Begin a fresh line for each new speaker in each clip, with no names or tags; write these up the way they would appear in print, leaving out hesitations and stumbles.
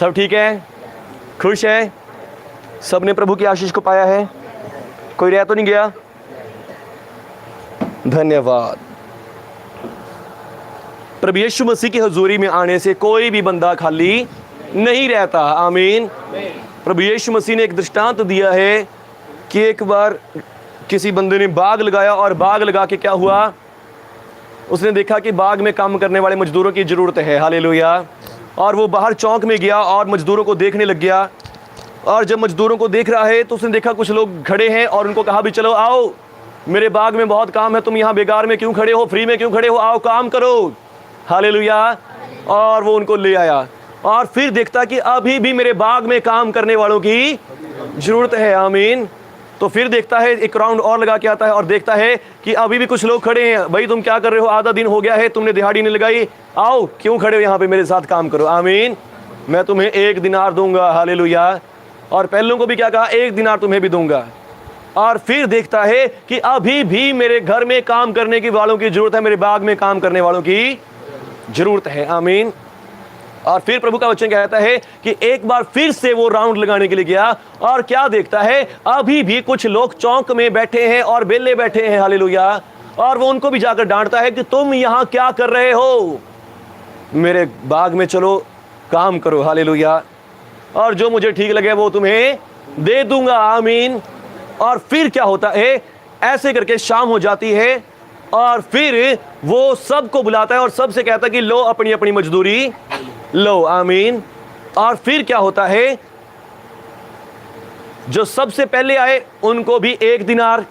सब ठीक है, खुश है, सबने प्रभु की आशीष को पाया है, कोई रह तो नहीं गया? धन्यवाद। प्रभु यीशु मसीह की हजूरी में आने से कोई भी बंदा खाली नहीं रहता। आमीन। प्रभु यीशु मसीह ने एक दृष्टांत दिया है कि एक बार किसी बंदे ने बाग लगाया और बाग लगा के क्या हुआ, उसने देखा कि बाग में काम करने वाले मजदूरों की ज़रूरत है। हालेलुया। और वो बाहर चौक में गया और मजदूरों को देखने लग गया, और जब मजदूरों को देख रहा है तो उसने देखा कुछ लोग खड़े हैं और उनको कहा भी चलो आओ, मेरे बाग में बहुत काम है, तुम यहाँ बेकार में क्यों खड़े हो, फ्री में क्यों खड़े हो, आओ काम करो। हालेलुया। और वो उनको ले आया और फिर देखता कि अभी भी मेरे बाग में काम करने वालों की ज़रूरत है। आमीन। तो फिर देखता है, एक राउंड और लगा के आता है और देखता है कि अभी भी कुछ लोग खड़े हैं। भाई तुम क्या कर रहे हो, आधा दिन हो गया है, तुमने दिहाड़ी नहीं लगाई, आओ क्यों खड़े हो यहाँ पे, मेरे साथ काम करो। आमीन। मैं तुम्हें 1 दिनार दूंगा। हालेलुया। और पहलों को भी क्या कहा, 1 दिनार तुम्हें भी दूंगा। और फिर देखता है कि अभी भी मेरे घर में काम करने की वालों की जरूरत है, मेरे बाग में काम करने वालों की जरूरत है। आमीन। और फिर प्रभु का वचन कहता है कि एक बार फिर से वो राउंड लगाने के लिए गया और क्या देखता है, अभी भी कुछ लोग चौक में बैठे हैं और बेले बैठे हैं। हालेलुया। और वो उनको भी जाकर डांटता है कि तुम यहाँ क्या कर रहे हो, मेरे बाग में चलो काम करो। हालेलुया। और जो मुझे ठीक लगे वो तुम्हें दे दूंगा। आमीन। और फिर क्या होता है, ऐसे करके शाम हो जाती है और फिर वो सबको बुलाता है और सबसे कहता है कि लो अपनी अपनी मजदूरी लो। आमीन। और फिर क्या होता है, जो सबसे पहले आए उनको भी 1 दिनार,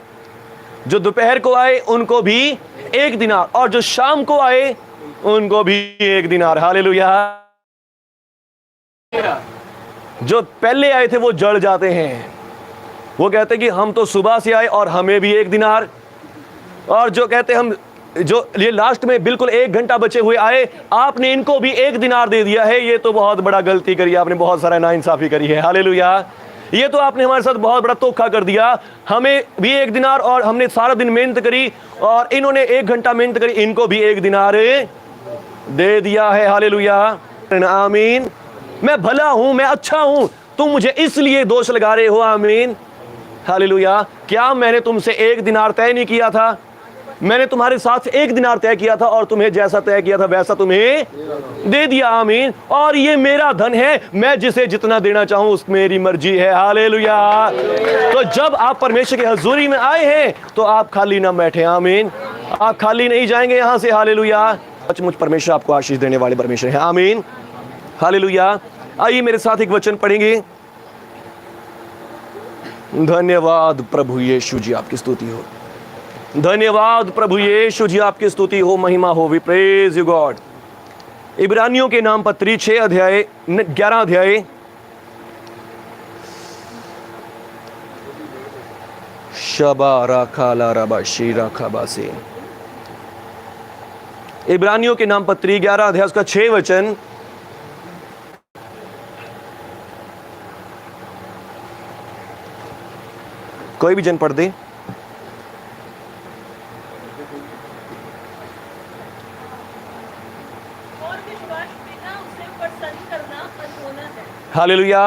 जो दोपहर को आए उनको भी 1 दिनार, और जो शाम को आए उनको भी 1 दिनार। हालेलुया। जो पहले आए थे वो जड़ जाते हैं, वो कहते कि हम तो सुबह से आए और हमें भी 1 दिनार। और जो कहते हम, जो ये लास्ट में बिल्कुल 1 घंटा बचे हुए आए, आपने इनको भी 1 दिनार दे दिया है, ये तो बहुत बड़ा गलती करी आपने, बहुत सारा नाइंसाफी करी है। हालेलुया। ये तो आपने हमारे साथ बहुत बड़ा धोखा कर दिया, हमें भी 1 दिनार, और हमने सारा दिन मेहनत करी और इन्होंने 1 घंटा मेहनत करी, इनको भी 1 दिनार दे दिया है। हालेलुया। आमीन। मैं भला हूं, मैं अच्छा हूं, तुम मुझे इसलिए दोष लगा रहे हो। आमीन। हालेलुया। क्या मैंने तुमसे 1 दिनार तय नहीं किया था? मैंने तुम्हारे साथ 1 दिनार तय किया था और तुम्हें जैसा तय किया था वैसा तुम्हें दे दिया। आमीन। और ये मेरा धन है, मैं जिसे जितना देना चाहूं उस मेरी मर्जी है। हालेलुया। तो जब आप परमेश्वर की हजूरी में आए हैं तो आप खाली ना बैठे। आमीन। आप खाली नहीं जाएंगे यहां से। हालेलुया। सचमुच परमेश्वर आपको आशीष देने वाले परमेश्वर है। आमीन। हालेलुया। आइए मेरे साथ एक वचन पढ़ेंगे। धन्यवाद प्रभु यीशु जी, आपकी स्तुति हो। धन्यवाद प्रभु यीशु जी, आपकी स्तुति हो, महिमा हो। We praise you God. इब्रानियों के नाम पत्री 6 अध्याय 11 अध्याय शबा राखा ला रबा शीरा खबासे। इब्रानियों के नाम पत्री 11 अध्याय उसका 6 वचन। कोई भी जन पढ़ दे। हालेलुया।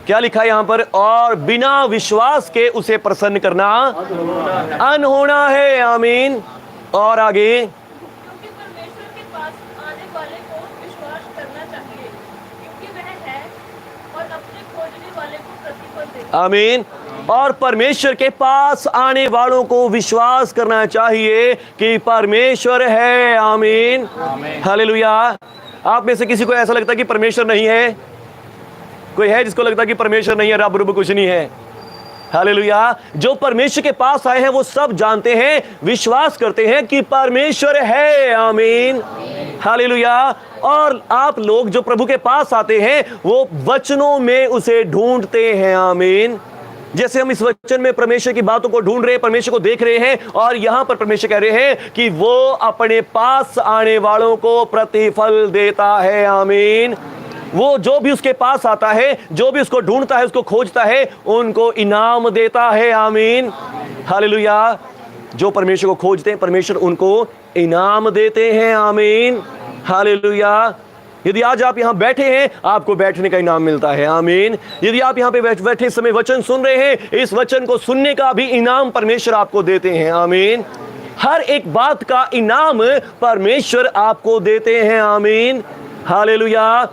क्या लिखा है यहां पर? और बिना विश्वास के उसे प्रसन्न करना अनहोना है। आमीन। और आगे,
क्योंकि परमेश्वर के पास आने वाले को विश्वास करना चाहिए, क्योंकि वह है और अपने खोजने वाले को प्रतिफल देगा। आमीन।
और परमेश्वर के पास आने वालों को विश्वास करना चाहिए कि परमेश्वर है। आमीन। हालेलुया। आप में से किसी को ऐसा लगता है कि परमेश्वर नहीं है? कोई है जिसको लगता है कि परमेश्वर नहीं है, रब रुब कुछ नहीं है? हालेलुया। जो परमेश्वर के पास आए हैं वो सब जानते हैं, विश्वास करते हैं कि परमेश्वर है। आमीन। हालेलुया। और आप लोग जो प्रभु के पास आते हैं वो वचनों में उसे ढूंढते हैं। आमीन। जैसे हम इस वचन में परमेश्वर की बातों को ढूंढ रहे हैं, परमेश्वर को देख रहे हैं, और यहां पर परमेश्वर कह रहे हैं कि वो अपने पास आने वालों को प्रतिफल देता है। आमीन। वो जो भी उसके पास आता है, जो भी उसको ढूंढता है, उसको खोजता है, उनको इनाम देता है। आमीन। हालेलुया। जो परमेश्वर को खोजते हैं परमेश्वर उनको इनाम देते हैं। आमीन। हालेलुया। यदि आज आप यहाँ बैठे हैं, आपको बैठने का इनाम मिलता है। आमीन। यदि आप यहाँ पे बैठे समय वचन सुन रहे हैं, इस वचन को सुनने का भी इनाम परमेश्वर आपको देते हैं। आमीन। हर एक बात का इनाम परमेश्वर आपको देते हैं। आमीन। हालेलुया।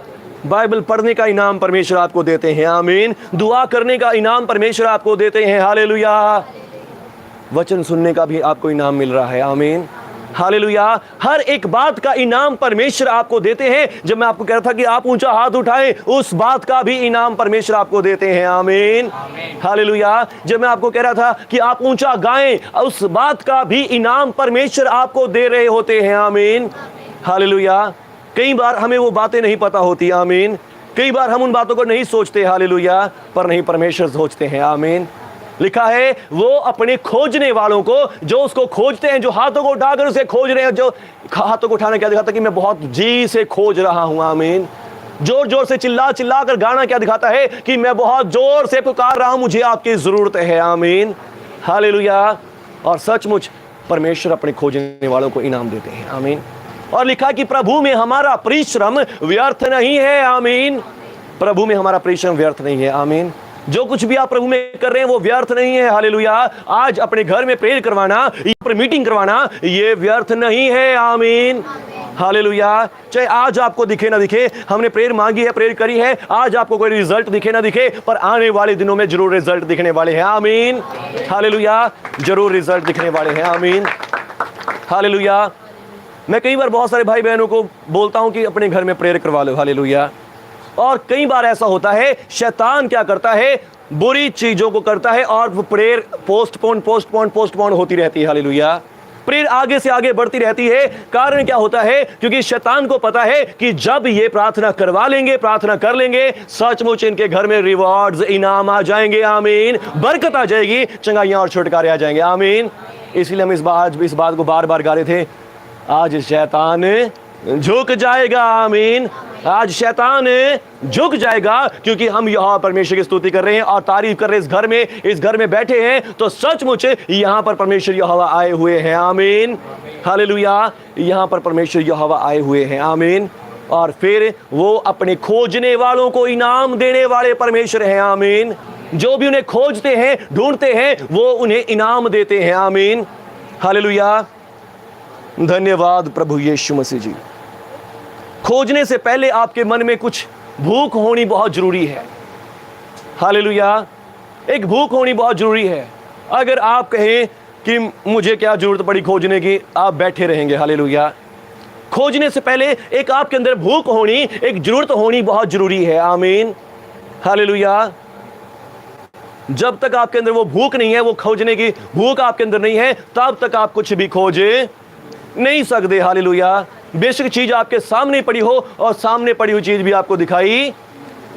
बाइबल पढ़ने का इनाम परमेश्वर आपको देते हैं। आमीन। दुआ करने का इनाम परमेश्वर आपको देते हैं। हालेलुया। वचन सुनने का भी आपको इनाम मिल रहा है। आमीन। हालेलुया। हर एक बात का इनाम परमेश्वर आपको देते हैं। जब मैं आपको कह रहा था कि आप ऊंचा हाथ उठाएं, उस बात का भी इनाम परमेश्वर आपको देते हैं। आमीन। हालेलुया। जब मैं आपको कह रहा था कि आप ऊंचा गाएं, उस बात का भी इनाम परमेश्वर आपको दे रहे होते हैं। आमीन। हालेलुया। कई बार हमें वो बातें नहीं पता होती। आमीन। कई बार हम उन बातों को नहीं सोचते। हालेलुया। पर नहीं, परमेश्वर सोचते हैं। आमीन। लिखा है वो अपने खोजने वालों को, जो उसको खोजते हैं, जो हाथों को उठाकर उसे खोज रहे हैं, जो हाथों को उठाना क्या दिखाता है कि मैं बहुत जी से खोज रहा हूं। आमीन। जोर जोर से चिल्ला चिल्ला कर गाना क्या दिखाता है कि मैं बहुत जोर से पुकार रहा हूं, मुझे आपकी जरूरत है। आमीन। हालेलुया। और सचमुच परमेश्वर अपने खोजने वालों को इनाम देते हैं। आमीन। और लिखा कि प्रभु में हमारा परिश्रम व्यर्थ नहीं है। आमीन। प्रभु में हमारा परिश्रम व्यर्थ नहीं है। आमीन। जो कुछ भी आप प्रभु में कर रहे हैं वो व्यर्थ नहीं है। हालेलुया। आज अपने घर में प्रेयर करवाना, पर मीटिंग करवाना, ये व्यर्थ नहीं है। आमीन। हालेलुया। चाहे आज आपको दिखे ना दिखे, हमने प्रेयर मांगी है, प्रेयर करी है, आज आपको कोई रिजल्ट दिखे ना दिखे, पर आने वाले दिनों में जरूर रिजल्ट दिखने वाले हैं। आमीन। हालेलुया। जरूर रिजल्ट दिखने वाले हैं। आमीन। हालेलुया। मैं कई बार बहुत सारे भाई बहनों को बोलता हूं कि अपने घर में प्रेयर करवा लो। हालेलुया। और कई बार ऐसा होता है, शैतान क्या करता है, बुरी चीजों को करता है और वो प्रेयर पोस्टपोन होती रहती है। हालेलुया। प्रेयर आगे से आगे बढ़ती रहती है। कारण क्या होता है? क्योंकि शैतान को पता है कि जब ये प्रार्थना करवा लेंगे, प्रार्थना कर लेंगे, सचमुच इनके घर में रिवॉर्ड्स, इनाम आ जाएंगे। आमीन। बरकत आ जाएगी, चंगाइयां और छुटकारे आ जाएंगे। आमीन। इसलिए हम इस बात को बार बार गा रहे थे, आज शैतान झुक जाएगा। आमीन। आज शैतान झुक जाएगा, क्योंकि हम यहाँ परमेश्वर की स्तुति कर रहे हैं और तारीफ कर रहे हैं। इस घर में बैठे हैं तो सचमुच यहाँ पर परमेश्वर यहोवा आए हुए हैं। आमीन। हालेलुया। यहाँ पर परमेश्वर यहोवा आए हुए हैं। आमीन। और फिर वो अपने खोजने वालों को इनाम देने वाले परमेश्वर हैं। आमीन। जो भी उन्हें खोजते हैं, ढूंढते हैं, वो उन्हें इनाम देते हैं। आमीन। हालेलुया। धन्यवाद प्रभु यीशु मसीह जी। खोजने से पहले आपके मन में कुछ भूख होनी बहुत जरूरी है। हालेलुया। एक भूख होनी बहुत जरूरी है। अगर आप कहें कि मुझे क्या जरूरत पड़ी खोजने की, आप बैठे रहेंगे। हालेलुया। खोजने से पहले एक आपके अंदर भूख होनी, एक जरूरत होनी बहुत जरूरी है। आमीन। हालेलुया। जब तक आपके अंदर वो भूख नहीं है, वो खोजने की भूख आपके अंदर नहीं है, तब तक आप कुछ भी खोजे नहीं सकते। हालेलुया। बेशक चीज आपके सामने पड़ी हो और सामने पड़ी हुई चीज भी आपको दिखाई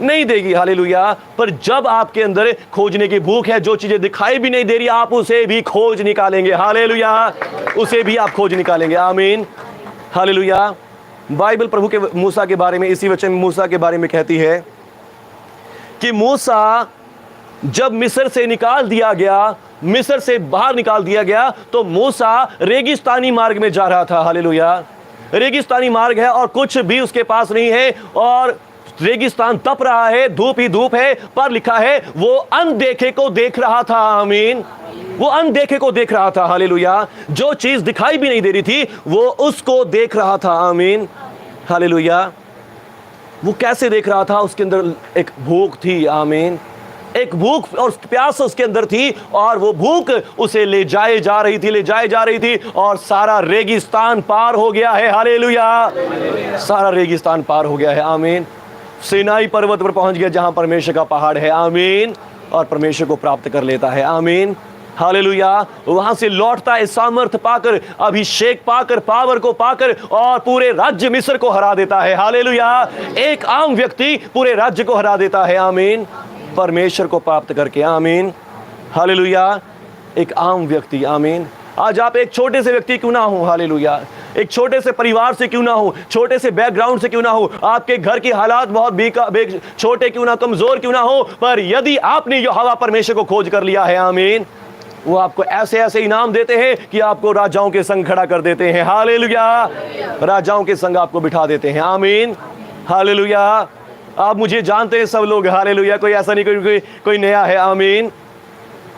नहीं देगी। हालेलुया। पर जब आपके अंदर खोजने की भूख है, जो चीजें दिखाई भी नहीं दे रही, आप उसे भी खोज निकालेंगे। हालेलुया। उसे भी आप खोज निकालेंगे। आमीन। हालेलुया। बाइबल प्रभु के मूसा के बारे में, इसी वचन मूसा के बारे में कहती है कि मूसा जब मिस्र से निकाल दिया गया, मिस्र से बाहर निकाल दिया गया, तो मूसा रेगिस्तानी मार्ग में जा रहा था। हालेलुया। रेगिस्तानी मार्ग है और कुछ भी उसके पास नहीं है, और रेगिस्तान तप रहा है, धूप ही धूप है, पर लिखा है वो अनदेखे को देख रहा था। आमीन। वो अनदेखे को देख रहा था। हालेलुया। जो चीज दिखाई भी नहीं दे रही थी, वो उसको देख रहा था। आमीन। हालेलुया। वो कैसे देख रहा था? उसके अंदर एक भूख थी। आमीन। एक भूख और प्यास उसके अंदर थी, और वो भूख उसे ले जाए जा रही थी, और सारा रेगिस्तान पार हो गया है। हालेलुया। सारा रेगिस्तान पार हो गया है। आमीन। सीनाई पर्वत पर पहुंच गया, जहां परमेश्वर का पहाड़ है। आमीन। और परमेश्वर को प्राप्त कर लेता है। आमीन। हालेलुया। वहां से लौटता है सामर्थ पाकर, अभिषेक पाकर, पावर को पाकर, और पूरे राज्य मिस्र को हरा देता है। हालेलुया। एक आम व्यक्ति पूरे राज्य को हरा देता है। आमीन। परमेश्वर को प्राप्त करके। आमीन। हालेलुया। एक आम व्यक्ति। आमीन। आज आप एक छोटे से व्यक्ति क्यों ना हो, हालेलुया, एक छोटे से परिवार से क्यों ना हो, छोटे से बैकग्राउंड से क्यों ना हो, आपके घर की हालात बहुत छोटे क्यों ना, कमजोर क्यों ना हो, पर यदि आपने यहोवा परमेश्वर को खोज कर लिया है, आमीन, वो आपको ऐसे ऐसे इनाम देते हैं कि आपको राजाओं के संग खड़ा कर देते हैं। हालेलुया। राजाओं के संग आपको बिठा देते हैं। आमीन। हालेलुया। आप मुझे जानते हैं सब लोग, हालेलुया। कोई ऐसा नहीं कोई नया है, आमीन।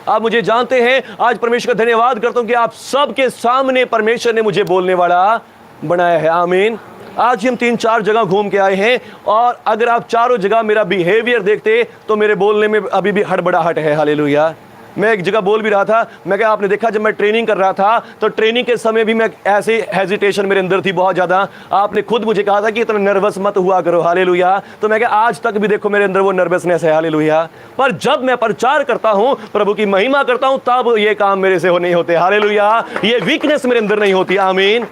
आप मुझे जानते हैं। आज परमेश्वर का धन्यवाद करता हूं कि आप सबके सामने परमेश्वर ने मुझे बोलने वाला बनाया है, आमीन। आज हम 3-4 जगह घूम के आए हैं और अगर आप चारों जगह मेरा बिहेवियर देखते तो मेरे बोलने में अभी भी हड़बड़ाहट है, हालेलुया। मैं एक जगह बोल भी रहा था, मैं क्या आपने देखा जब मैं ट्रेनिंग कर रहा था तो ट्रेनिंग के समय भी मैं ऐसे हेजिटेशन मेरे अंदर थी बहुत ज़्यादा। आपने खुद मुझे कहा था कि इतना नर्वस मत हुआ करो, हालेलुया। तो मैं क्या आज तक भी देखो मेरे अंदर वो नर्वसनेस है, हालेलुया। पर जब मैं प्रचार करता हूँ, प्रभु की महिमा करता हूँ, तब ये काम मेरे से नहीं होते, हालेलुया। ये वीकनेस मेरे अंदर नहीं होती, आमीन,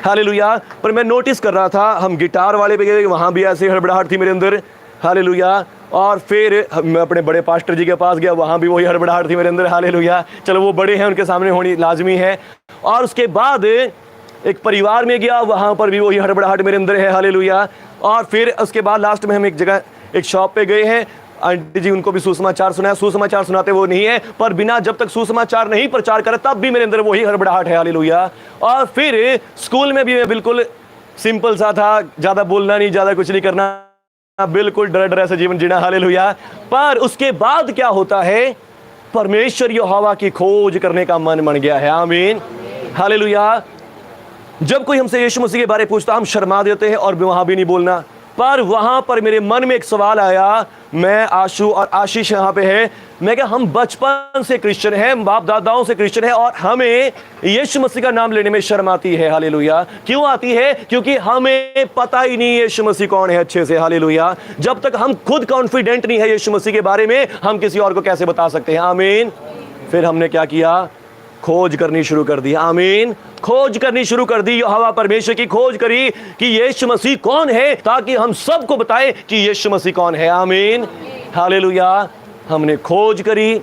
हालेलुया। पर मैं नोटिस कर रहा था, हम गिटार वाले पे गए, वहाँ भी ऐसे हड़बड़ाहट थी मेरे अंदर, हालेलुया। और फिर मैं अपने बड़े पास्टर जी के पास गया, वहाँ भी वही हड़बड़ाहट थी मेरे अंदर, हालेलुया। चलो वो बड़े हैं, उनके सामने होनी लाजमी है। और उसके बाद एक परिवार में गया, वहाँ पर भी वही हड़बड़ाहट मेरे अंदर है, हालेलुया। और फिर उसके बाद लास्ट में हम एक जगह एक शॉप पे गए हैं, आंटी जी उनको भी सुसमाचार सुनाया। सुसमाचार सुनाते वो नहीं है, पर बिना जब तक सुसमाचार नहीं प्रचार करे तब भी मेरे अंदर वही हड़बड़ाहट है, हालेलुया। और फिर स्कूल में भी मैं बिल्कुल सिंपल सा था, ज़्यादा बोलना नहीं, ज़्यादा कुछ नहीं करना, बिल्कुल डर ऐसा जीवन जीना, हालेलुया। पर उसके बाद क्या होता है, परमेश्वर यहोवा की खोज करने का मन बन गया है, आमीन, हालेलुया। जब कोई हमसे यीशु मसीह के बारे में पूछता हम शर्मा देते हैं और वहां भी नहीं बोलना। पर वहां पर मेरे मन में एक सवाल आया, मैं आशु और आशीष यहाँ पे है, मैं क्या हम बचपन से क्रिश्चियन हैं, बाप दादाओं से क्रिश्चियन हैं और हमें यीशु मसीह का नाम लेने में शर्म आती है, हालेलुया। क्यों आती है? क्योंकि हमें पता ही नहीं यीशु मसीह कौन है अच्छे से, हालेलुया। जब तक हम खुद कॉन्फिडेंट नहीं है यीशु मसीह के बारे में, हम किसी और को कैसे बता सकते हैं, आमीन। फिर हमने क्या किया, खोज करनी शुरू कर दी, आमीन, खोज करनी शुरू कर दी। यहोवा परमेश्वर की खोज करी कि यीशु मसीह कौन है, ताकि हम सबको बताएं कि यीशु मसीह कौन है, आमीन, हालेलुया। हमने खोज करी,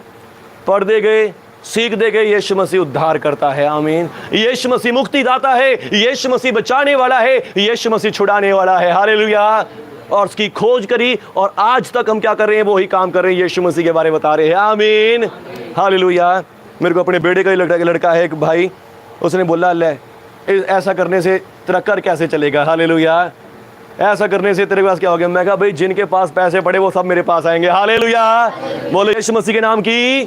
पढ़ते गए, सीखते गए, यीशु मसीह उद्धार करता है, आमीन। यीशु मसीह मुक्तिदाता है, यीशु मसीह बचाने वाला है, यीशु मसीह छुड़ाने वाला है, हालेलुया। और उसकी खोज करी और आज तक हम क्या कर रहे हैं, वही काम कर रहे हैं, यीशु मसीह के बारे में बता रहे हैं, आमीन, हालेलुया। मेरे को अपने बेटे का ही लड़का है एक भाई, उसने बोला ले ऐसा करने से तेरा कर कैसे चलेगा, हालेलुया, ऐसा करने से तेरे पास क्या हो गया। मैं कहा भाई जिनके पास पैसे पड़े वो सब मेरे पास आएंगे, हालेलुया। बोले यीशु मसीह के नाम की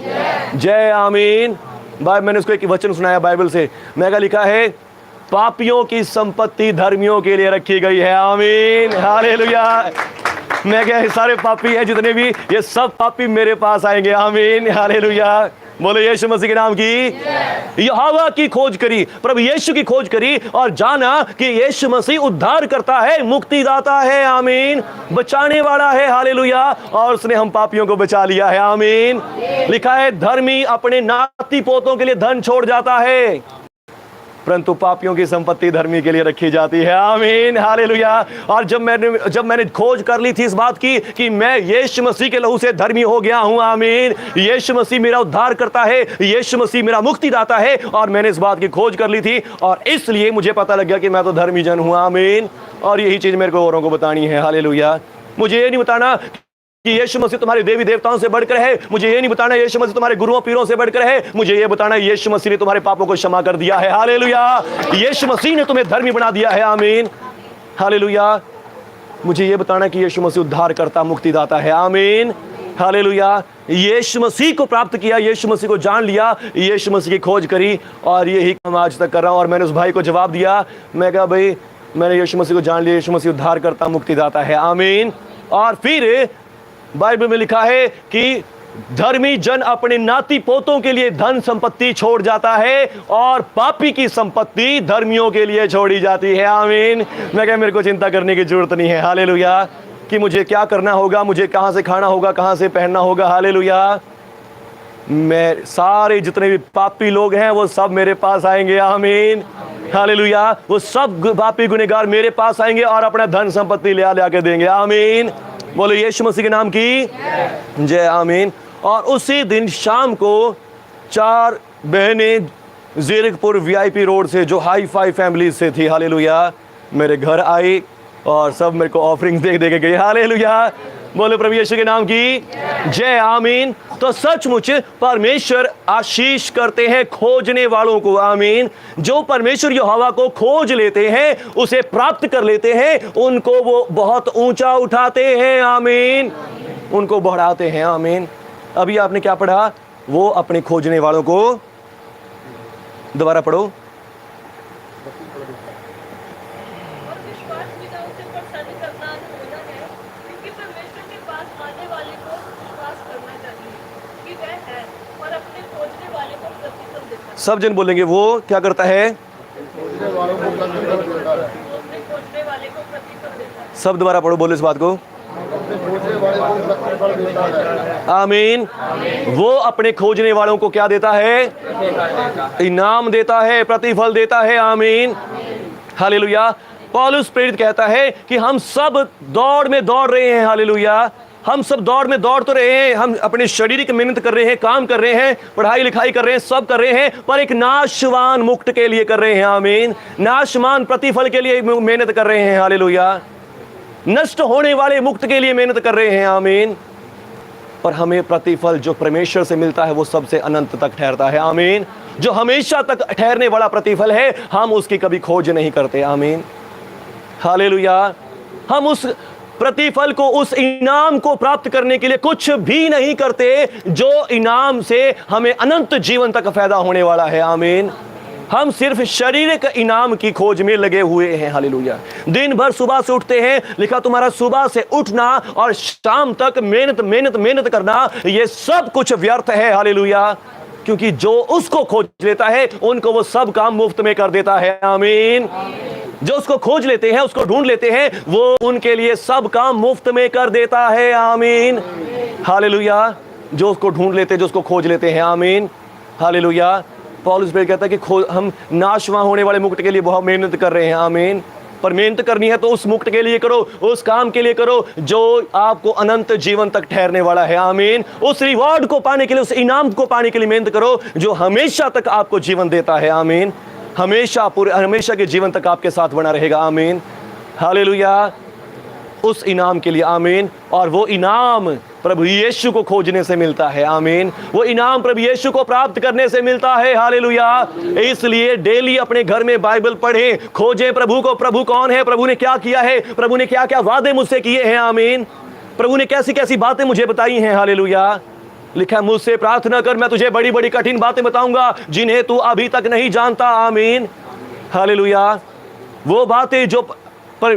जय, आमीन। भाई मैंने उसको एक वचन सुनाया बाइबल से, मैं कहा लिखा है पापियों की संपत्ति धर्मियों के लिए रखी गई है, आमीन, हालेलुया। मैं क्या सारे पापी हैं जितने भी, ये सब पापी मेरे पास आएंगे, आमीन, हालेलुया। बोले यीशु मसीह के नाम की। यहोवा की खोज करी, प्रभु यीशु की खोज करी और जाना कि यीशु मसीह उद्धार करता है, मुक्तिदाता है, आमीन, बचाने वाला है, हालेलुया। और उसने हम पापियों को बचा लिया है, आमीन। लिखा है धर्मी अपने नाती पोतों के लिए धन छोड़ जाता है, परंतु पापियों की संपत्ति धर्मी के लिए रखी जाती है, आमीन, हालेलुया। और जब मैंने खोज कर ली थी इस बात की कि मैं यीशु मसीह के लहू से धर्मी हो गया हूं, आमीन, यीशु मसीह मेरा उद्धार करता है, यीशु मसीह मेरा मुक्तिदाता है, और मैंने इस बात की खोज कर ली थी और इसलिए मुझे पता लग गया कि मैं तो धर्मी जन हूं, आमीन। और यही चीज मेरे को औरों को बतानी है, हालेलुया। मुझे ये नहीं बताना कि यीशु मसीह तुम्हारे देवी देवताओं से बढ़कर है, मुझे ये नहीं बताना यीशु मसीह तुम्हारे गुरुओं पीरों से बढ़कर है, मुझे ये बताना यीशु मसीह ने तुम्हारे पापों को क्षमा कर दिया है, हालेलुया। यीशु मसीह ने तुम्हें धर्मी बना दिया है, आमीन, हालेलुया। मुझे ये बताना कि यीशु मसीह उद्धार करता, मुक्तिदाता है, आमीन, हालेलुया। यीशु मसीह को प्राप्त किया, यीशु मसीह को जान लिया, यीशु मसीह की खोज करी और यही काम आज तक कर रहा हूं। और मैंने उस भाई को जवाब दिया, मैं कहा भाई मैंने यीशु मसीह को जान लिया, यीशु मसीह उद्धार करता, मुक्तिदाता है, आमीन। और फिर बाइबल में लिखा है कि धर्मी जन अपने नाती पोतों के लिए धन संपत्ति छोड़ जाता है और पापी की संपत्ति धर्मियों के लिए छोड़ी जाती है, आमीन। मैं क्या मेरे को चिंता करने की जरूरत नहीं है, हालेलुया, कि मुझे क्या करना होगा, मुझे कहां से खाना होगा, कहां से पहनना होगा, हालेलुया। मैं सारे जितने भी पापी लोग हैं वो सब मेरे पास आएंगे, आमीन, हालेलुया। वो सब पापी गुनहगार मेरे पास आएंगे और अपना धन संपत्ति ले आके देंगे, आमीन। बोलो यीशु मसीह के नाम की जय, आमीन। और उसी दिन शाम को 4 बहनें जीरकपुर VIP रोड से, जो हाई फाई फैमिली से थी, हालेलुया, मेरे घर आई और सब मेरे को ऑफरिंग दे के गई, हालेलुया। बोले प्रभु यीशु के नाम की जय। आमीन। तो सचमुच परमेश्वर आशीष करते हैं खोजने वालों को। आमीन। जो परमेश्वर यहोवा को खोज लेते हैं, उसे प्राप्त कर लेते हैं, उनको वो बहुत ऊंचा उठाते हैं। आमीन। उनको बढ़ाते हैं। आमीन। अभी आपने क्या पढ़ा? वो अपने खोजने वालों को, दोबारा पढ़ो।
और विश्वास बिना उसे प्रसन्न करना अधूरा है, क्योंकि परमेश्वर के पास आने वाले को विश्वास करना चाहिए कि वह है, और अपने खोजने वाले को प्रतिफल देता है।
सब जन बोलेंगे वो क्या करता है?
वो अपने खोजने वाले को प्रतिफल देता है।
सब दोबारा पढ़ो, बोलो इस बात को। आमीन। वो अपने खोजने वालों को क्या देता है? इनाम देता है, प्रतिफल देता है। आमीन। हालेलुया। पौलुस प्रेरित कहता है कि हम सब दौड़ में दौड़ रहे हैं। हालेलुया। हम सब दौड़ में दौड़ तो रहे हैं, हम अपने शारीरिक मेहनत कर रहे हैं, काम कर रहे हैं, पढ़ाई लिखाई कर रहे हैं, सब कर रहे हैं, पर एक नाशवान मुक्त के लिए कर रहे हैं। आमीन। नाशवान प्रतिफल के लिए मेहनत कर रहे हैं। हालेलुया। नष्ट होने वाले मुक्त के लिए मेहनत कर रहे हैं। आमीन। पर हमें प्रतिफल जो परमेश्वर से मिलता है वो सबसे अनंत तक ठहरता है। आमीन। जो हमेशा तक ठहरने वाला प्रतिफल है, हम उसकी कभी खोज नहीं करते। आमीन। हालेलुया। हम उस प्रतिफल को, उस इनाम को प्राप्त करने के लिए कुछ भी नहीं करते, जो इनाम से हमें अनंत जीवन तक फायदा होने वाला है। आमीन। हम सिर्फ शारीरिक इनाम की खोज में लगे हुए हैं। हालेलुया। दिन भर सुबह से उठते हैं, लिखा तुम्हारा सुबह से उठना और शाम तक मेहनत मेहनत मेहनत करना, ये सब कुछ व्यर्थ है। हालेलुया। क्योंकि जो उसको खोज लेता है, उनको वो सब काम मुफ्त में कर देता है। आमीन। जो उसको खोज लेते हैं, उसको ढूंढ लेते हैं, वो उनके लिए सब काम मुफ्त में कर देता है। आमीन। हालेलुया। जो उसको ढूंढ लेते हैं, जो उसको खोज लेते हैं। आमीन। हालेलुया। पौलुस प्रेरित कहता है कि हम नाशवान होने वाले मुक्त के लिए बहुत मेहनत कर रहे हैं। आमीन। पर मेहनत करनी है तो उस मुक्त के लिए करो, उस काम के लिए करो जो आपको अनंत जीवन तक ठहरने वाला है। आमीन। उस रिवॉर्ड को पाने के लिए, उस इनाम को पाने के लिए मेहनत करो जो हमेशा तक आपको जीवन देता है। आमीन। हमेशा के जीवन तक आपके साथ बना रहेगा। आमीन। हालेलुया। उस इनाम के लिए। आमीन। और वो इनाम प्रभु यीशु को खोजने से मिलता है। आमीन। वो इनाम प्रभु यीशु को प्राप्त करने से मिलता है। हालेलुया। इसलिए डेली अपने घर में बाइबल पढ़ें, खोजें प्रभु को। प्रभु कौन है? प्रभु ने क्या किया है? प्रभु ने क्या क्या वादे मुझसे किए हैं? आमीन। प्रभु ने कैसी कैसी बातें मुझे बताई हैं? हालेलुया। लिखा, मुझसे प्रार्थना कर, मैं तुझे बड़ी बड़ी कठिन बातें बताऊंगा जिन्हें तू अभी तक नहीं जानता। आमीन। हालेलुया। वो बातें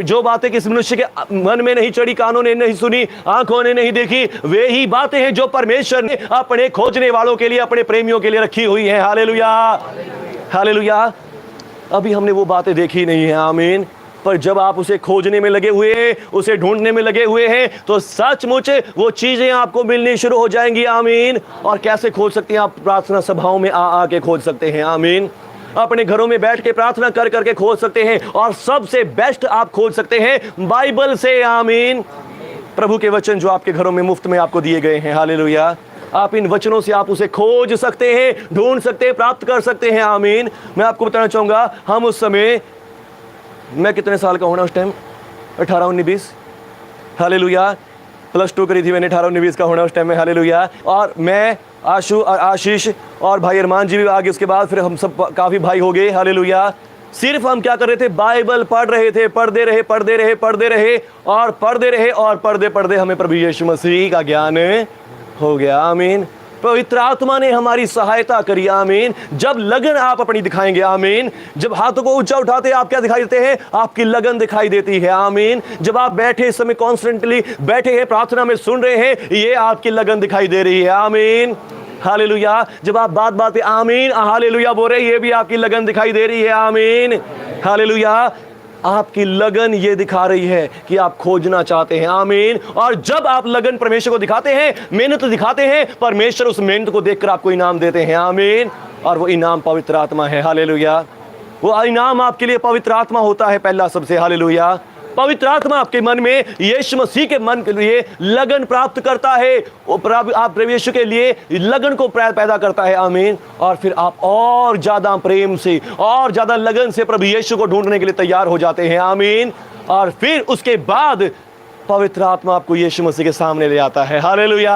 जो बातें किसी मनुष्य के मन में नहीं चढ़ी, कानों ने नहीं सुनी, आंखों ने नहीं देखी, वे ही बातें हैं जो परमेश्वर ने अपने खोजने वालों के लिए, अपने प्रेमियों के लिए रखी हुई हैं। हालेलुया। हालेलुया। अभी हमने वो बातें देखी नहीं है। आमीन। पर जब आप उसे खोजने में लगे हुए हैं, उसे ढूंढने में लगे हुए हैं, तो सचमुच वो चीजें आपको मिलनी शुरू हो जाएंगी। आमीन। और कैसे खोज सकते हैं? आप प्रार्थना सभाओं में आ के खोज सकते हैं। आमीन। अपने घरों में बैठ के प्रार्थना कर करके खोज सकते हैं। और सबसे बेस्ट आप खोज सकते हैं बाइबल से। आमीन। प्रभु के वचन जो आपके घरों में मुफ्त में आपको दिए गए हैं। हालेलुया। आप इन वचनों से आप उसे खोज सकते हैं, ढूंढ सकते हैं, प्राप्त कर सकते हैं। आमीन। मैं आपको बताना चाहूंगा, हम उस समय, मैं कितने साल का होना उस टाइम? 18-19-20। हालेलुया। +2 करी थी मैंने, 18-19-20 का होना उस टाइम में। हालेलुया। और मैं, आशु और आशीष और भाई अरमान जी भी आगे, उसके बाद फिर हम सब काफ़ी भाई हो गए। हालेलुया। सिर्फ हम क्या कर रहे थे? बाइबल पढ़ रहे थे, पढ़ते रहे पढ़ते रहे पढ़ते रहे और पढ़ते रहे, और पढ़ते पढ़ते हमें प्रभु यीशु मसीह का ज्ञान हो गया। आमीन। पवित्र आत्मा ने हमारी सहायता करी। आमीन। जब लगन आप अपनी दिखाएंगे। आमीन। जब हाथों को ऊंचा उठाते हैं, आप क्या दिखाई देते हैं? आपकी लगन दिखाई देती है। आमीन। जब आप बैठे, इस समय कॉन्स्टेंटली बैठे हैं, प्रार्थना में सुन रहे हैं, ये आपकी लगन दिखाई दे रही है। आमीन। हालेलुया। जब आप बात बात पे आमीन हालेलुया बोल रहे, ये भी आपकी लगन दिखाई दे रही है। आमीन। हालेलुया। आपकी लगन ये दिखा रही है कि आप खोजना चाहते हैं। आमीन। और जब आप लगन परमेश्वर को दिखाते हैं, मेहनत दिखाते हैं, परमेश्वर उस मेहनत को देखकर आपको इनाम देते हैं। आमीन। और वो इनाम पवित्र आत्मा है। हालेलुया। वो इनाम आपके लिए पवित्र आत्मा होता है पहला सबसे। हालेलुया। पवित्र आत्मा आपके मन में, यीशु मसीह के मन के लिए लगन प्राप्त करता है। आप प्रभु यीशु के लिए लगन को पैदा करता है। आमीन। और फिर आप और ज्यादा प्रेम से, और ज्यादा लगन से प्रभु यीशु को ढूंढने के लिए तैयार हो जाते हैं। आमीन। और फिर उसके बाद पवित्र आत्मा आपको यीशु मसीह के सामने ले आता है। हालेलुया।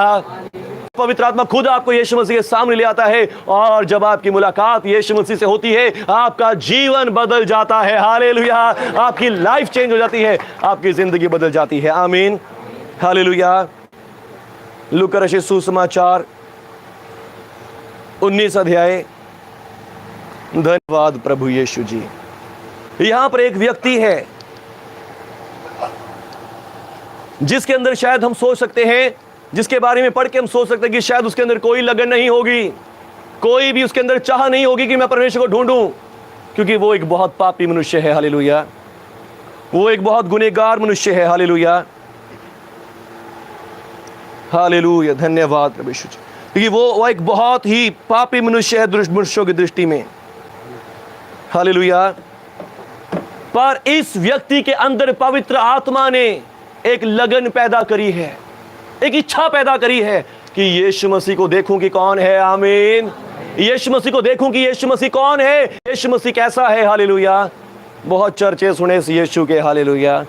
पवित्र आत्मा खुद आपको यीशु मसीह के सामने ले आता है, और जब आपकी मुलाकात यीशु मसीह से होती है, आपका जीवन बदल जाता है। हालेलुया। आपकी लाइफ चेंज हो जाती है, आपकी जिंदगी बदल जाती है। आमीन। हालेलुया। लूका रचित सुसमाचार 19 अध्याय। धन्यवाद प्रभु यीशु जी। यहां पर एक व्यक्ति है जिसके अंदर शायद हम सोच सकते हैं, जिसके बारे में पढ़ के हम सोच सकते हैं कि शायद उसके अंदर कोई लगन नहीं होगी, कोई भी उसके अंदर चाह नहीं होगी कि मैं परमेश्वर को ढूंढूं, क्योंकि वो एक बहुत पापी मनुष्य है। हालेलुया। वो एक बहुत गुनहगार मनुष्य है। हालेलुया। हालेलुया। धन्यवाद प्रभु यीशु जी। क्योंकि वो एक बहुत ही पापी मनुष्य है मनुष्यों की दृष्टि में। हालेलुया। पर इस व्यक्ति के अंदर पवित्र आत्मा ने एक लगन पैदा करी है, एक इच्छा पैदा करी है कि यीशु मसीह को देखूं कि कौन है। आमीन। यीशु मसीह को देखूं कि यीशु मसीह कौन है, यीशु मसीह कैसा है। हालेलुया। बहुत चर्चे सुने इस यीशु के। हालेलुया।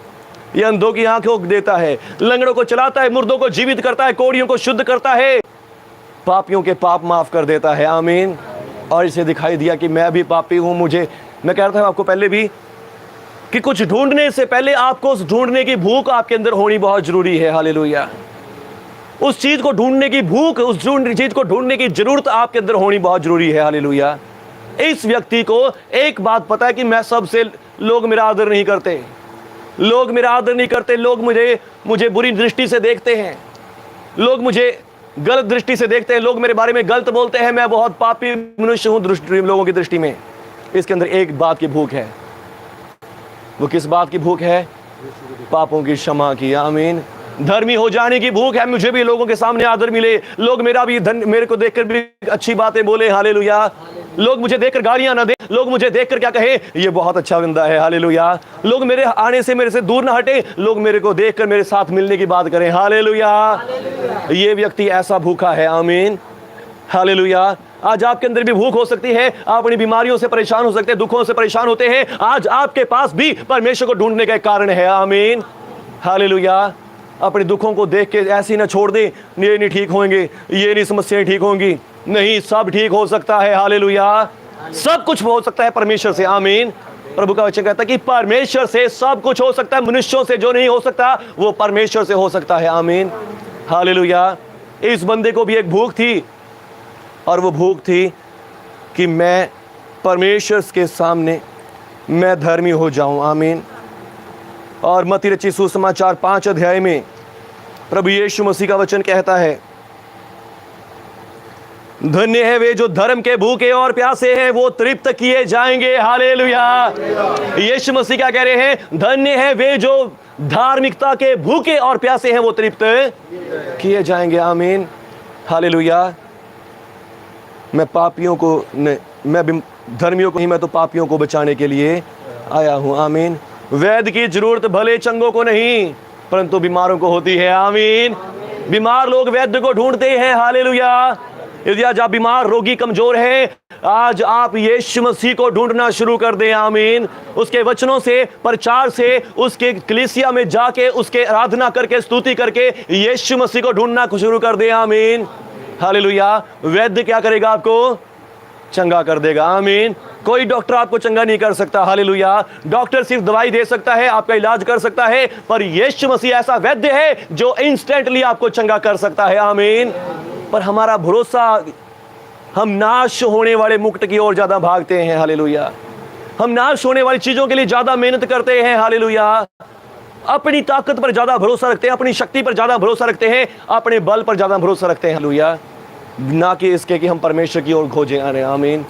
ये अंधों की आंखों को देता है, लंगड़ों को चलाता है, मुर्दों को जीवित करता है, कोढ़ियों को शुद्ध करता है, पापियों के पाप माफ कर देता है। आमीन। और इसे दिखाई दिया कि मैं भी पापी हूं। मैं कह रहा था आपको पहले भी कि कुछ ढूंढने से पहले आपको उस ढूंढने की भूख आपके अंदर होनी बहुत जरूरी है। हालेलुया। उस चीज को ढूंढने की भूख, उस चीज को ढूंढने की जरूरत आपके अंदर होनी बहुत जरूरी है। हालेलुया। इस व्यक्ति को एक बात पता है कि मैं सबसे, लोग मेरा आदर नहीं करते, लोग मेरा आदर नहीं करते, लोग मुझे बुरी दृष्टि से देखते हैं, लोग मुझे गलत दृष्टि से देखते हैं, लोग मेरे बारे में गलत बोलते हैं, मैं बहुत पापी मनुष्य हूं लोगों की दृष्टि में। इसके अंदर एक बात की भूख है। वो किस बात की भूख है? पापों की क्षमा की। आमीन। धर्मी हो जाने की भूख है। मुझे भी लोगों के सामने आदर मिले, लोग मेरे को देखकर भी अच्छी बातें बोले। हालेलुया। लोग मुझे देखकर गालियां ना दे, लोग मुझे देखकर क्या कहे, ये बहुत अच्छा बंदा है। हालेलुया। लोग मेरे आने से मेरे से दूर ना हटे, लोग मेरे को देखकर मेरे साथ मिलने की बात करें। हालेलुया। ये व्यक्ति ऐसा भूखा है। आमीन। हालेलुया। आज आपके अंदर भी भूख हो सकती है, आप अपनी बीमारियों से परेशान हो सकते हैं, दुखों से परेशान होते हैं, आज आपके पास भी परमेश्वर को ढूंढने का एक कारण है। आमीन। हालेलुया। अपने दुखों को देख के ऐसे ही ना छोड़ दें, ये नहीं ठीक होंगे, ये नहीं समस्याएं ठीक होंगी। नहीं, सब ठीक हो सकता है। हालेलुया। सब कुछ हो सकता है परमेश्वर से। आमीन। प्रभु का वचन कहता है कि परमेश्वर से सब कुछ हो सकता है, मनुष्यों से जो नहीं हो सकता वो परमेश्वर से हो सकता है। आमीन। हालेलुया। इस बंदे को भी एक भूख थी, और वो भूख थी कि मैं परमेश्वर के सामने मैं धर्मी हो जाऊं। आमीन। और मत्ती रचित सुसमाचार 5 अध्याय में प्रभु यीशु मसीह का वचन कहता है, धन्य है वे जो धर्म के भूखे और प्यासे हैं, वो तृप्त किए जाएंगे। हालेलुया। यीशु मसीह क्या कह रहे हैं? धन्य है वे जो धार्मिकता के भूखे और प्यासे हैं, वो तृप्त किए जाएंगे। आमीन। हालेलुया। मैं पापियों को मैं धर्मियों को नहीं, मैं तो पापियों को बचाने के लिए आया हूं। आमीन। वैद्य की जरूरत भले चंगों को नहीं, परंतु बीमारों को होती है। आमीन। बीमार लोग वैद्य को ढूंढते हैं। हालेलुया। यदि आज आप बीमार, रोगी, कमजोर हैं, आज आप यीशु मसीह को ढूंढना शुरू कर दें। आमीन। उसके वचनों से, प्रचार से, उसके कलीसिया में जाके उसके आराधना करके, स्तुति करके यीशु मसीह को ढूंढना शुरू कर दें। आमीन। हालेलुया। वैद्य क्या करेगा? आपको चंगा कर देगा। आमीन। कोई डॉक्टर आपको चंगा नहीं कर सकता। हालेलुया। डॉक्टर सिर्फ दवाई दे सकता है, आपका इलाज कर सकता है, पर यीशु मसीह ऐसा वैद्य है जो इंस्टेंटली आपको चंगा कर सकता है। आमीन। पर हमारा भरोसा, हम नाश होने वाले मुकुट की ओर ज्यादा भागते हैं। हालेलुया। हम नाश होने वाली चीजों के लिए ज्यादा मेहनत करते हैं। हालेलुया। अपनी ताकत पर ज्यादा भरोसा रखते हैं, अपनी शक्ति पर ज्यादा भरोसा रखते हैं, अपने बल पर ज्यादा भरोसा रखते हैं। हालेलुया। ना कि इसके कि हम परमेश्वर की ओर खोजें। आमीन।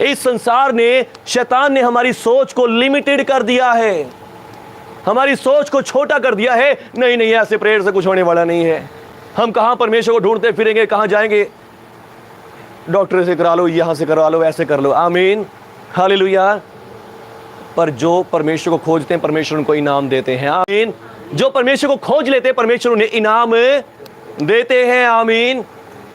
इस संसार ने, शैतान ने हमारी सोच को लिमिटेड कर दिया है, हमारी सोच को छोटा कर दिया है। नहीं नहीं, ऐसे प्रेयर से कुछ होने वाला नहीं है। हम कहां परमेश्वर को ढूंढते फिरेंगे, कहां जाएंगे? डॉक्टर से करा लो, यहां से करवा लो, ऐसे कर लो। आमीन। हालेलुया। पर जो परमेश्वर को खोजते हैं, परमेश्वर उनको इनाम देते हैं। आमीन। जो परमेश्वर को खोज लेते हैं, परमेश्वर उन्हें इनाम देते हैं। आमीन।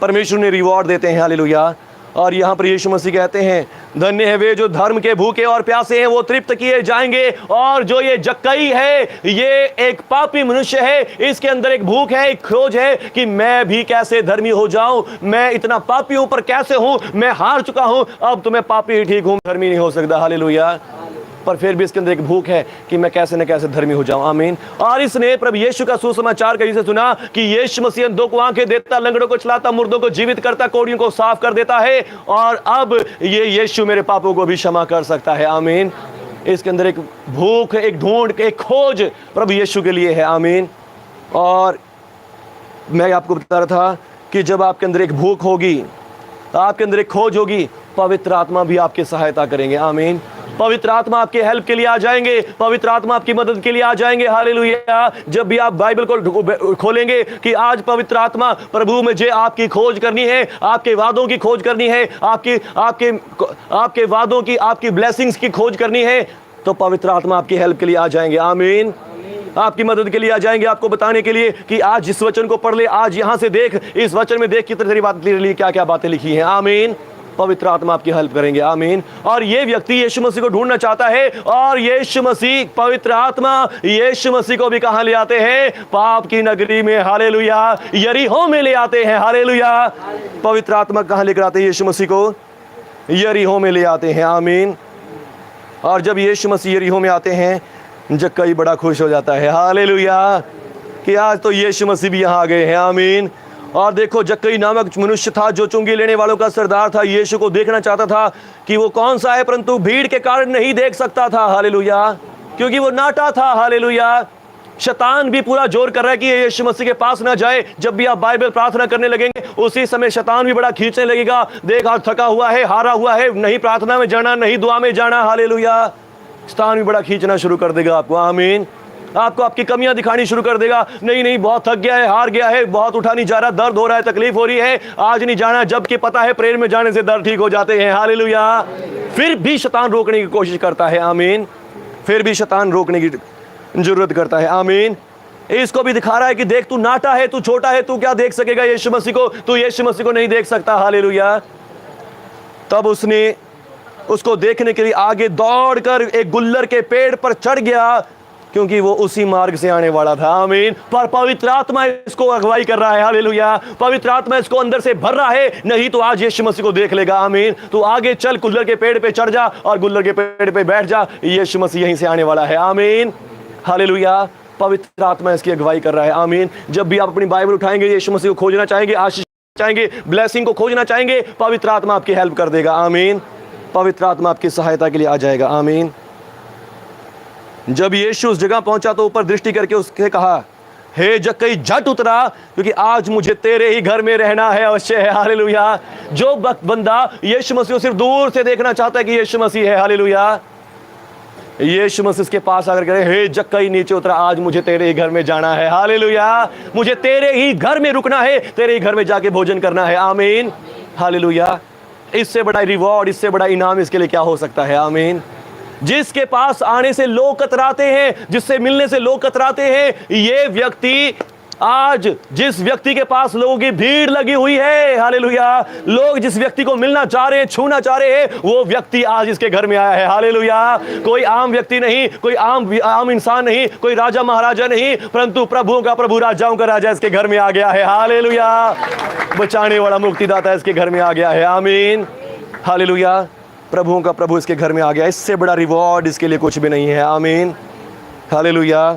परमेश्वर उन्हें रिवॉर्ड देते हैं। हालेलुया। और यहाँ पर यीशु मसीह कहते हैं, धन्य है वे जो धर्म के भूखे और प्यासे हैं, वो तृप्त किए जाएंगे। और जो ये जक्कई है, ये एक पापी मनुष्य है, इसके अंदर एक भूख है, एक खोज है कि मैं भी कैसे धर्मी हो जाऊं, मैं इतना पापी हूं पर कैसे हूं, मैं हार चुका हूं, अब तो मैं पापी ही ठीक हूं, धर्मी नहीं हो सकता। हालेलुया। पर फिर भी इसके अंदर एक भूख है कि मैं कैसे न कैसे धर्मी हो जाऊं। आमीन। और इसने प्रभु यीशु का सुसमाचार कहीं से सुना कि यीशु मसीह अंधों को आंखें देता, लंगड़ों को चलाता, मुर्दों को जीवित करता, कोढ़ियों को साफ कर देता है, और अब ये यीशु मेरे पापों को भी क्षमा कर सकता है। आमीन। इसके अंदर एक भूख, एक ढूंढ, एक खोज प्रभु यीशु के लिए है। आमीन। और मैं आपको बता रहा था कि जब आपके अंदर एक भूख होगी, आपके अंदर एक खोज होगी, पवित्र आत्मा भी आपकी सहायता करेंगे। आमीन। पवित्र आत्मा आपके हेल्प के लिए आ जाएंगे, पवित्र आत्मा आपकी मदद के लिए आ जाएंगे। हालेलुया। जब भी आप बाइबल को खोलेंगे कि आज पवित्र आत्मा प्रभु मुझे आपकी खोज करनी है, आपके वादों की खोज करनी है, आपके वादों की, आपकी ब्लेसिंग्स की खोज करनी है, तो पवित्र आत्मा आपकी हेल्प के लिए आ जाएंगे। आमीन। आपकी मदद के लिए आ जाएंगे, आपको बताने के लिए कि आज इस वचन को पढ़ ले, आज यहां से देख, इस वचन में देख कितनी बात तेरे लिए क्या क्या बातें लिखी हैं। आमीन। पवित्र आत्मा आपकी हेल्प करेंगे। आमीन। और ये व्यक्ति यीशु मसीह को ढूंढना चाहता है, और यीशु मसीह, पवित्र आत्मा यीशु मसीह को भी कहां ले आते हैं? पाप की नगरी में। हालेलुया। यरीहो में ले आते हैं। हालेलुया। पवित्र आत्मा कहां लेकर आते हैं यीशु मसीह को? यरीहो में ले आते हैं। आमीन। और जब यीशु मसीह यरीहो में आते हैं, जक्कई बड़ा खुश हो जाता है। हालेलुया। कि आज तो यीशु मसीह भी यहाँ आ गए हैं। आमीन। और देखो, जक्कई नामक मनुष्य था जो चुंगी लेने वालों का सरदार था, यीशु को देखना चाहता था कि वो कौन सा है, परंतु भीड़ के कारण नहीं देख सकता था। हालेलुया। क्योंकि वो नाटा था। हालेलुया। शैतान भी पूरा जोर कर रहा है कि यीशु मसीह के पास ना जाए। जब भी आप बाइबल प्रार्थना करने लगेंगे, उसी समय शैतान भी बड़ा खींचने लगेगा। देख, आज थका हुआ है, हारा हुआ है, नहीं प्रार्थना में जाना, नहीं दुआ में जाना। हालेलुया। शैतान भी बड़ा खींचना शुरू कर देगा आपको। आमीन। आपको आपकी कमियां दिखानी शुरू कर देगा। नहीं, बहुत थक गया है, हार गया है, बहुत उठा नहीं जा रहा, दर्द हो रहा है, तकलीफ हो रही है, आज नहीं जाना, जबकि पता है प्रेयर में जाने से दर्द ठीक हो जाते हैं। हालेलुया। फिर भी शैतान रोकने की कोशिश करता है। आमीन। फिर भी शैतान रोकने की जरूरत करता है। आमीन। इसको भी दिखा रहा है कि देख, तू नाटा है, तू छोटा है, तू क्या देख सकेगा यीशु मसीह को? तू यीशु मसीह को नहीं देख सकता। हालेलुया। तब उसने उसको देखने के लिए आगे दौड़कर एक गुल्लर के पेड़ पर चढ़ गया, क्योंकि वो उसी मार्ग से आने वाला था। आमीन। पर पवित्र आत्मा इसको अगुवाई कर रहा है। हालेलुया। पवित्र आत्मा इसको अंदर से भर रहा है, नहीं तो आज यीशु मसीह को देख लेगा। आमीन। तो आगे चल, गुल्लर के पेड़ पे चढ़ जा और गुल्लर के पेड़ पे बैठ जा, यीशु मसीह यहीं से आने वाला है। आमीन। हालेलुया। पवित्र आत्मा इसकी अगुवाई कर रहा है। आमीन। जब भी आप अपनी बाइबल उठाएंगे, यीशु मसीह को खोजना चाहेंगे, आशीष चाहेंगे, ब्लेसिंग को खोजना चाहेंगे, पवित्र आत्मा आपकी हेल्प कर देगा। आमीन। पवित्र आत्मा आपकी सहायता के लिए आ जाएगा। आमीन। जब यीशु उस जगह पहुंचा तो ऊपर दृष्टि करके उसके कहा, हे जक्कई, झट उतरा, क्योंकि आज मुझे तेरे ही घर में रहना है, अवश्य है। हालेलुया। जो बंदा यीशु मसीह को सिर्फ दूर से देखना चाहता है कि यीशु मसीह है, हालेलुया, यीशु मसीह के पास आकर कहे, हे जक्कई, नीचे उतरा, आज मुझे तेरे ही घर में जाना है। हालेलुया। मुझे तेरे ही घर में रुकना है, तेरे ही घर में जाके भोजन करना है। आमीन। हालेलुया। इससे बड़ा रिवॉर्ड, इससे बड़ा इनाम इसके लिए क्या हो सकता है? आमीन। जिसके पास आने से लोग कतराते हैं, जिससे मिलने से लोग कतराते हैं, ये व्यक्ति आज जिस व्यक्ति के पास लोगों की भीड़ लगी हुई है, हालेलुया, लोग जिस व्यक्ति को मिलना चाह रहे हैं, छूना चाह रहे हैं, वो व्यक्ति आज इसके घर में आया है। हालेलुया। कोई आम व्यक्ति नहीं, कोई आम इंसान नहीं, कोई राजा महाराजा नहीं, परंतु प्रभुओं का प्रभु, राजाओं का राजा इसके घर में आ गया है। हालेलुया। बचाने वाला मुक्तिदाता इसके घर में आ गया है। आमीन। हालेलुया। प्रभुओं का प्रभु इसके घर में आ गया। इससे बड़ा रिवॉर्ड इसके लिए कुछ भी नहीं है। आमीन। हालेलुया।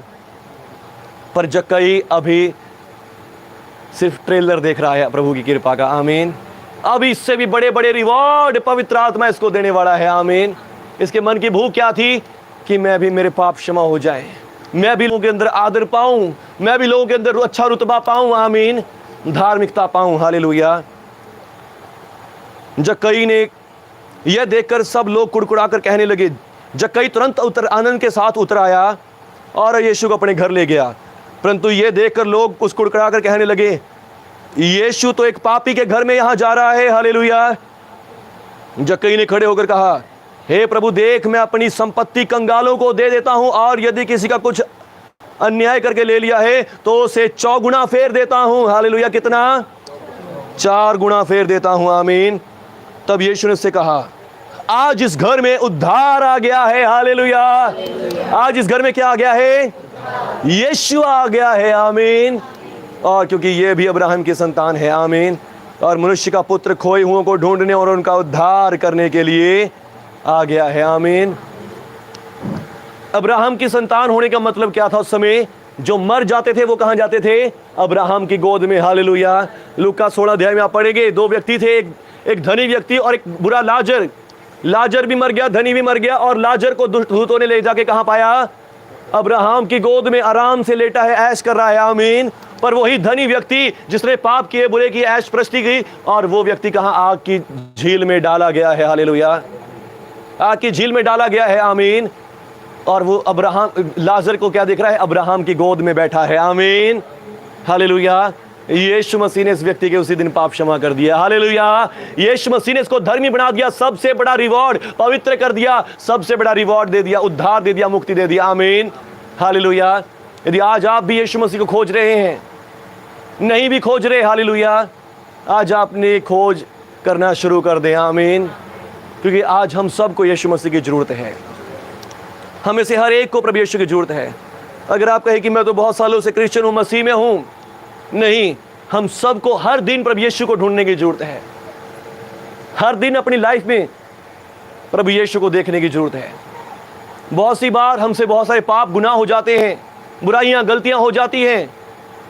पर जक्कई अभी सिर्फ ट्रेलर देख रहा है प्रभु की कृपा का। आमीन। अभी इससे भी बड़े बड़े रिवॉर्ड पवित्र आत्मा इसको देने वाला है। आमीन। इसके मन की भूख क्या थी? कि मैं भी, मेरे पाप क्षमा हो जाए, मैं भी लोगों के अंदर आदर पाऊं, मैं भी लोगों के अंदर अच्छा रुतबा पाऊं। आमीन। धार्मिकता पाऊं। हालेलुया। जक्कई ने यह देखकर सब लोग कुड़कुड़ाकर कहने लगे। जक्कई तुरंत आनंद के साथ उतर आया और यीशु को अपने घर ले गया, परंतु यह देखकर लोग उस कुड़कुड़ाकर कहने लगे, यीशु तो एक पापी के घर में यहां जा रहा है। हालेलुया। जक्कई ने खड़े होकर कहा, हे प्रभु, देख, मैं अपनी संपत्ति कंगालों को दे देता हूं, और यदि किसी का कुछ अन्याय करके ले लिया है तो उसे 4 गुना फेर देता हूं। हालेलुया। कितना? 4 गुना फेर देता हूं। आमीन। तब यीशु ने उससे कहा, आज इस घर में उद्धार आ गया है। हालेलुया। आज इस घर में क्या आ गया है? यीशु आ गया है। आमीन। और क्योंकि ये भी अब्राहम की संतान है। आमीन। और मनुष्य का पुत्र खोए हुओं को ढूंढने और उनका उद्धार करने के लिए आ गया है। आमीन। अब्राहम की संतान होने का मतलब क्या था? उस समय जो मर जाते थे वो कहां जाते थे? अब्राहम की गोद में। हालेलुया। लूका 16 अध्याय में आप पढ़ेंगे, दो व्यक्ति थे, एक धनी व्यक्ति और एक बुरा लाजर। लाजर भी मर गया, धनी भी मर गया, और लाजर को दूतों ने ले जाके कहां पाया? अब्राहम की गोद में आराम से लेटा है, ऐश कर रहा है। आमीन। पर वही धनी व्यक्ति जिसने पाप किए, बुरे की ऐश प्रस्ती की, और वो व्यक्ति कहां? आग की झील में डाला गया है। हालेलुया। आग की झील में डाला गया है। आमीन। और वो अब्राहम, लाजर को क्या दिख रहा है? अब्राहम की गोद में बैठा है। आमीन। हालेलुया। यीशु मसीह ने इस व्यक्ति के उसी दिन पाप क्षमा कर दिया। हालेलुया। यीशु मसीह ने इसको धर्मी बना दिया, सबसे बड़ा रिवॉर्ड, पवित्र कर दिया, सबसे बड़ा रिवॉर्ड दे दिया, उद्धार दे दिया, मुक्ति दे दिया। आमीन। हालेलुया। यदि आज आप भी यीशु मसीह को खोज रहे हैं, नहीं भी खोज रहे, हालेलुया, आज आपने खोज करना शुरू कर दें। आमीन। क्योंकि आज हम सबको यीशु मसीह की जरूरत है। हमें से हर एक को प्रभु यीशु की जरूरत है। अगर आप कहें कि मैं तो बहुत सालों से क्रिश्चियन हूं, मसीह में हूं, नहीं, हम सबको हर दिन प्रभु यीशु को ढूंढने की जरूरत है। हर दिन अपनी लाइफ में प्रभु यीशु को देखने की जरूरत है। बहुत सी बार हमसे बहुत सारे पाप गुनाह हो जाते हैं, बुराइयां गलतियां हो जाती हैं।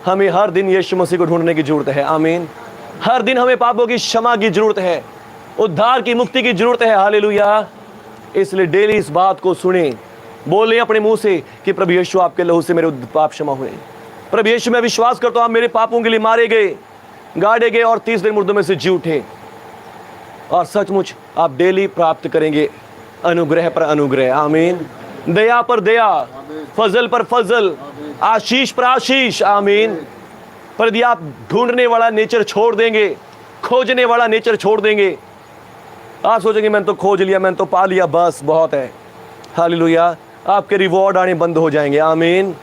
हमें हर दिन यीशु मसीह को ढूंढने की जरूरत है। आमीन। हर दिन हमें पापों की क्षमा की जरूरत है, उद्धार की, मुक्ति की जरूरत है। हालेलुया। इसलिए डेली इस बात को सुने, बोलें अपने मुंह से कि प्रभु यीशु आपके लहू से मेरे पाप क्षमा हुए। प्रभु यीशु मैं विश्वास करता हूं आप मेरे पापों के लिए मारे गए, गाड़े गए और 30 दिन मुर्दों में से जी उठे। और सचमुच आप डेली प्राप्त करेंगे अनुग्रह पर अनुग्रह। आमीन। दया पर दया, फजल पर फजल, आशीष पर आशीष। आमीन। पर यदि आप ढूंढने वाला नेचर छोड़ देंगे, खोजने वाला नेचर छोड़ देंगे, आप सोचेंगे मैंने तो खोज लिया, मैंने तो पा लिया, बस बहुत है। हालेलुया। आपके रिवॉर्ड आने बंद हो जाएंगे। आमीन।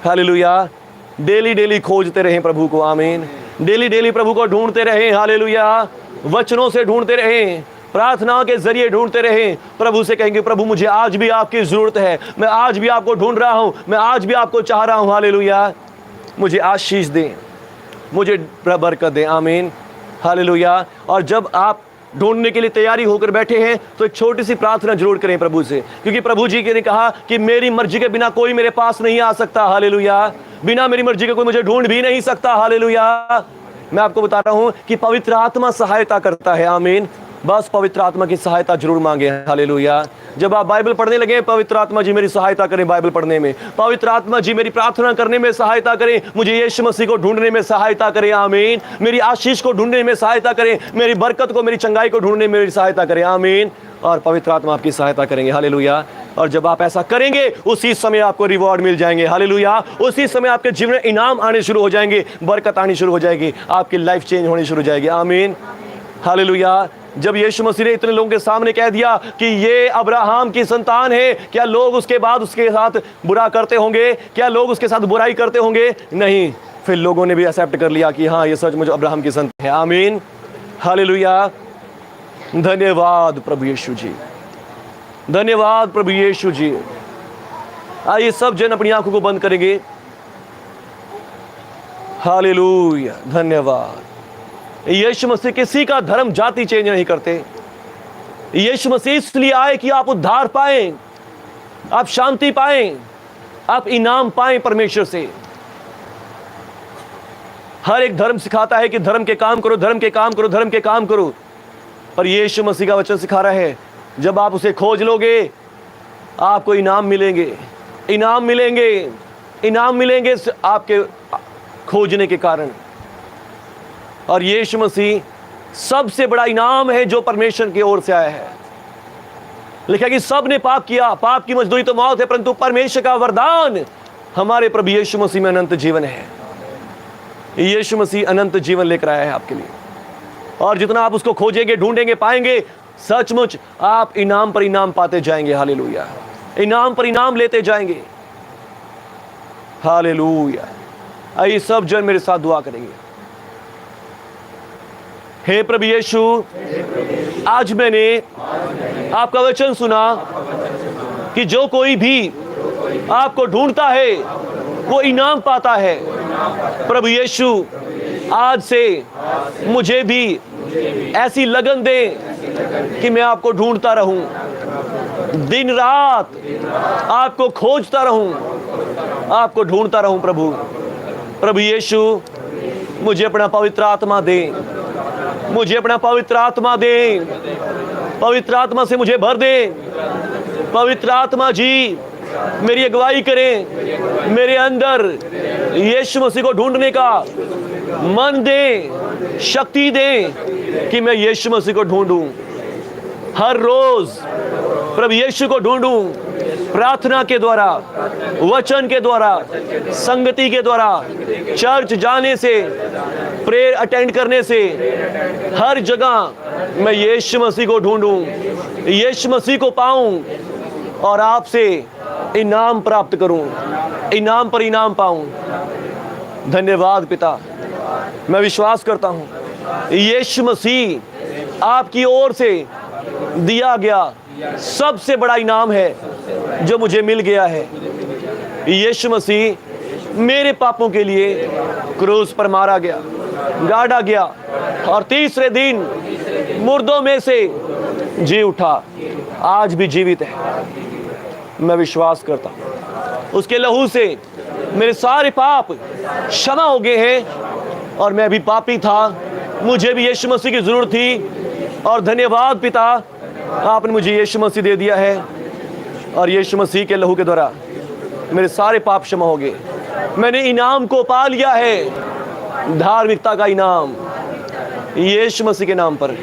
हालेलुया। डेली डेली खोजते रहें प्रभु को। आमीन। डेली डेली प्रभु को ढूंढते रहें। हालेलुया। वचनों से ढूंढते रहें, प्रार्थना के जरिए ढूंढते रहें। प्रभु से कहेंगे प्रभु मुझे आज भी आपकी जरूरत है, मैं आज भी आपको ढूंढ रहा हूं, मैं आज भी आपको चाह रहा हूं। हालेलुया। मुझे आशीष दें, मुझे बरकत दें। आमीन। हालेलुया। और जब आप ढूंढने के लिए तैयारी होकर बैठे हैं तो एक छोटी सी प्रार्थना जरूर करें प्रभु से, क्योंकि प्रभु जी ने कहा कि मेरी मर्जी के बिना कोई मेरे पास नहीं आ सकता। हालेलुया। बिना मेरी मर्जी के कोई मुझे ढूंढ भी नहीं सकता। हालेलुया। मैं आपको बता रहा हूं कि पवित्र आत्मा सहायता करता है। आमीन। बस पवित्र आत्मा की सहायता जरूर मांगे। हालेलुया। जब आप बाइबल पढ़ने लगे, पवित्र आत्मा जी मेरी सहायता करें बाइबल पढ़ने में, पवित्र आत्मा जी मेरी प्रार्थना करने में सहायता करें, मुझे यीशु मसीह को ढूंढने में सहायता करें। आमीन। मेरी आशीष को ढूंढने में सहायता करें, मेरी बरकत को, मेरी चंगाई को ढूंढने में मेरी सहायता करें। आमीन। और पवित्र आत्मा आपकी सहायता करेंगे। हालेलुया। और जब आप ऐसा करेंगे उसी समय आपको रिवॉर्ड मिल जाएंगे। हालेलुया। उसी समय आपके जीवन में इनाम आने शुरू हो जाएंगे, बरकत आनी शुरू हो जाएगी, आपकी लाइफ चेंज होनी शुरू हो जाएगी। आमीन। हालेलुया। जब यीशु मसीह ने इतने लोगों के सामने कह दिया कि ये अब्राहम की संतान है, क्या लोग उसके बाद उसके साथ बुरा करते होंगे? क्या लोग उसके साथ बुराई करते होंगे? नहीं। फिर लोगों ने भी एक्सेप्ट कर लिया कि हाँ ये सचमुच अब्राहम की संतान है। आमीन। हालेलुया। धन्यवाद प्रभु यीशु जी, धन्यवाद प्रभु यीशु जी। आइए सब जन अपनी आंखों को बंद करेंगे। हालेलुया। धन्यवाद। यीशु मसीह किसी का धर्म जाति चेंज नहीं करते। यीशु मसीह इसलिए आए कि आप उद्धार पाएं, आप शांति पाएं, आप इनाम पाएं परमेश्वर से। हर एक धर्म सिखाता है कि धर्म के काम करो, धर्म के काम करो, धर्म के काम करो। पर यीशु मसीह का वचन सिखा रहा है जब आप उसे खोज लोगे आपको इनाम मिलेंगे, इनाम मिलेंगे, इनाम मिलेंगे आपके खोजने के कारण। और यीशु मसीह सबसे बड़ा इनाम है जो परमेश्वर की ओर से आया है। लिखा कि सब ने पाप किया, पाप की मजदूरी तो मौत है, परंतु परमेश्वर का वरदान हमारे प्रभु यीशु मसीह में अनंत जीवन है। यीशु मसीह अनंत जीवन लेकर आया है आपके लिए। और जितना आप उसको खोजेंगे, ढूंढेंगे, पाएंगे, सचमुच आप इनाम पर इनाम पाते जाएंगे। हालेलुया। इनाम पर इनाम लेते जाएंगे। हालेलुया। आइए सब जन मेरे साथ दुआ करेंगे। हे प्रभु यीशु, आज मैंने आपका वचन सुना कि जो कोई भी आपको ढूंढता है वो इनाम पाता है। प्रभु यीशु, आज से मुझे भी ऐसी लगन दे कि मैं आपको ढूंढता रहूं, दिन रात आपको खोजता रहूं, आपको ढूंढता रहूं। प्रभु यीशु, मुझे अपना पवित्र आत्मा दे, मुझे अपना पवित्र आत्मा दे, पवित्र आत्मा से मुझे भर दे। पवित्र आत्मा जी मेरी अगुवाई करें, मेरे अंदर यीशु मसीह को ढूंढने का मन दे, शक्ति दे कि मैं यीशु मसीह को ढूंढूं, हर रोज प्रभु यीशु को ढूंढूं, प्रार्थना के द्वारा, वचन के द्वारा, संगति के द्वारा, चर्च जाने से, प्रेयर अटेंड करने से, हर जगह मैं यीशु मसीह को ढूंढूं, यीशु मसीह को पाऊं और आपसे इनाम प्राप्त करूं, इनाम पर इनाम पाऊं। धन्यवाद पिता, मैं विश्वास करता हूं यीशु मसीह आपकी ओर से दिया गया सबसे बड़ा इनाम है जो मुझे मिल गया है। यीशु मसीह मेरे पापों के लिए क्रूस पर मारा गया, गाड़ा गया और तीसरे दिन मुर्दों में से जी उठा, आज भी जीवित है। मैं विश्वास करता हूं उसके लहू से मेरे सारे पाप क्षमा हो गए हैं और मैं भी पापी था, मुझे भी यीशु मसीह की जरूरत थी। और धन्यवाद पिता, आपने मुझे यीशु मसीह दे दिया है और यीशु मसीह के लहू के द्वारा मेरे सारे पाप क्षमा हो गए। मैंने इनाम को पा लिया है, धार्मिकता का इनाम, यीशु मसीह के नाम पर।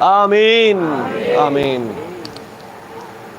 आमीन, आमीन।